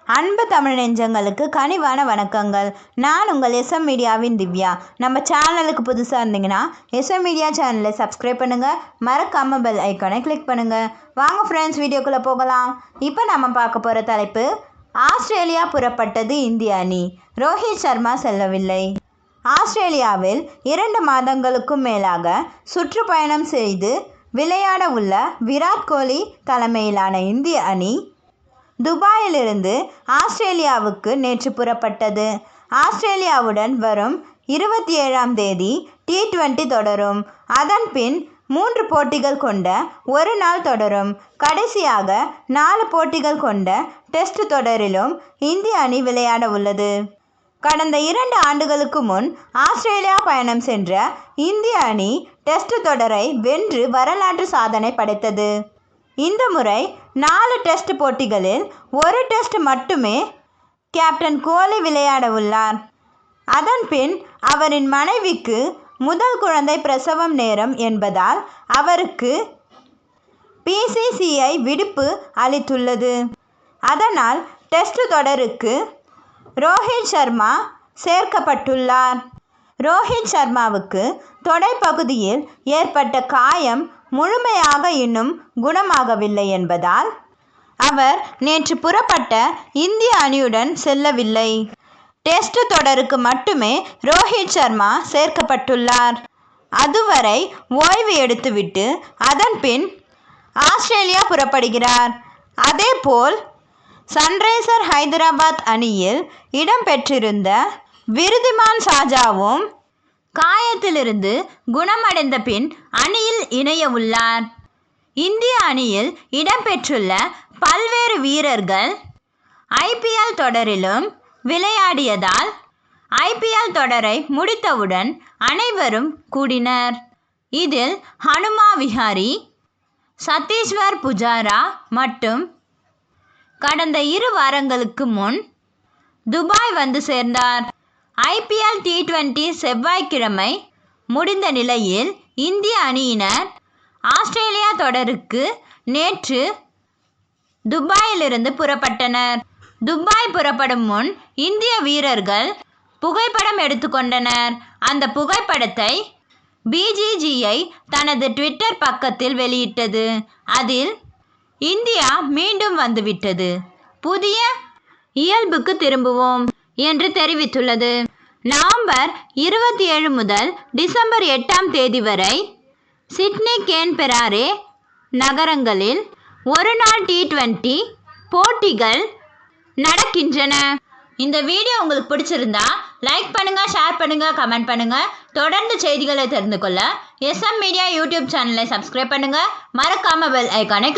அன்பு தமிழ் நெஞ்சங்களுக்கு கனிவான வணக்கங்கள். நான் உங்கள் எஸ்எம் மீடியாவின் திவ்யா. நம்ம சேனலுக்கு புதுசாக இருந்தீங்கன்னா எஸ்எம் மீடியா சேனலை சப்ஸ்கிரைப் பண்ணுங்கள், மறக்காமல் பெல் ஐக்கானை கிளிக் பண்ணுங்கள். வாங்க ஃப்ரெண்ட்ஸ், வீடியோக்குள்ளே போகலாம். இப்போ நம்ம பார்க்க போகிற தலைப்பு, ஆஸ்திரேலியா புறப்பட்டது இந்திய அணி, ரோஹித் சர்மா செல்லவில்லை. ஆஸ்திரேலியாவில் 2 மாதங்களுக்கும் மேலாக சுற்றுப்பயணம் செய்து விளையாட உள்ள விராட் கோலி தலைமையிலான இந்திய அணி துபாயிலிருந்து ஆஸ்திரேலியாவுக்கு நேற்று புறப்பட்டது. ஆஸ்திரேலியாவுடன் வரும் 27ஆம் தேதி T20 தொடரும். அதன் பின் 3 போட்டிகள் கொண்ட ஒரு நாள் தொடரும். கடைசியாக 4 போட்டிகள் கொண்ட டெஸ்ட் தொடரிலும் இந்திய அணி விளையாட உள்ளது. கடந்த 2 ஆண்டுகளுக்கு முன் ஆஸ்திரேலியா பயணம் சென்ற இந்திய அணி டெஸ்ட் தொடரை வென்று வரலாற்று சாதனை படைத்தது. இந்த முறை 4 டெஸ்ட் போட்டிகளில் 1 டெஸ்ட் மட்டுமே கேப்டன் கோலி விளையாட உள்ளார். அதன் பின் அவரின் மனைவிக்கு முதல் குழந்தை பிரசவம் நேரம் என்பதால் அவருக்கு BCCI விடுப்பு அளித்துள்ளது. அதனால் டெஸ்ட் தொடருக்கு ரோஹித் சர்மா சேர்க்கப்பட்டுள்ளார். ரோஹித் சர்மாவுக்கு தொடைப்பகுதியில் ஏற்பட்ட காயம் முழுமையாக இன்னும் குணமாகவில்லை என்பதால் அவர் நேற்று புறப்பட்ட இந்திய அணியுடன் செல்லவில்லை. டெஸ்ட் தொடருக்கு மட்டுமே ரோஹித் சர்மா சேர்க்கப்பட்டுள்ளார். அதுவரை ஓய்வு எடுத்துவிட்டு அதன் பின் ஆஸ்திரேலியா புறப்படுகிறார். அதேபோல் சன்ரைசர் ஹைதராபாத் அணியில் இடம்பெற்றிருந்த விருதிமான் சாஜாவும் காயத்திலிருந்து குணமடைந்த பின் அணியில் இணைய உள்ளார். இந்திய அணியில் இடம்பெற்றுள்ள பல்வேறு வீரர்கள் IPL தொடரிலும் விளையாடியதால் IPL தொடரை முடித்தவுடன் அனைவரும் கூடினர். இதில் ஹனுமா விஹாரி, சத்தீஸ்வர் புஜாரா மட்டும் கடந்த 2 வாரங்களுக்கு முன் துபாய் வந்து சேர்ந்தார். IPL T20 செவ்வாய்க்கிழமை முடிந்த நிலையில் இந்திய அணியினர் ஆஸ்திரேலியா தொடருக்கு நேற்று துபாயிலிருந்து புறப்பட்டனர். துபாய் புறப்படும் முன் இந்திய வீரர்கள் புகைப்படம் எடுத்துக்கொண்டனர். அந்த புகைப்படத்தை BCCI தனது ட்விட்டர் பக்கத்தில் வெளியிட்டது. அதில் இந்தியா மீண்டும் வந்துவிட்டது, புதிய இயல்புக்கு திரும்புவோம் என்று தெரிவித்துள்ளது. நவம்பர் 27 முதல் டிசம்பர் 8ஆம் தேதி வரை சிட்னி, கேன்பெராரே நகரங்களில் ஒரு நாள் T20 போட்டிகள் நடக்கின்றன. இந்த வீடியோ உங்களுக்கு பிடிச்சிருந்தா லைக் பண்ணுங்க, ஷேர் பண்ணுங்க, கமெண்ட் பண்ணுங்க. தொடர்ந்து செய்திகளை தெரிந்து கொள்ள SM மீடியா யூடியூப் சேனலை சப்ஸ்கிரைப் பண்ணுங்க, மறக்காம பெல் ஐகானை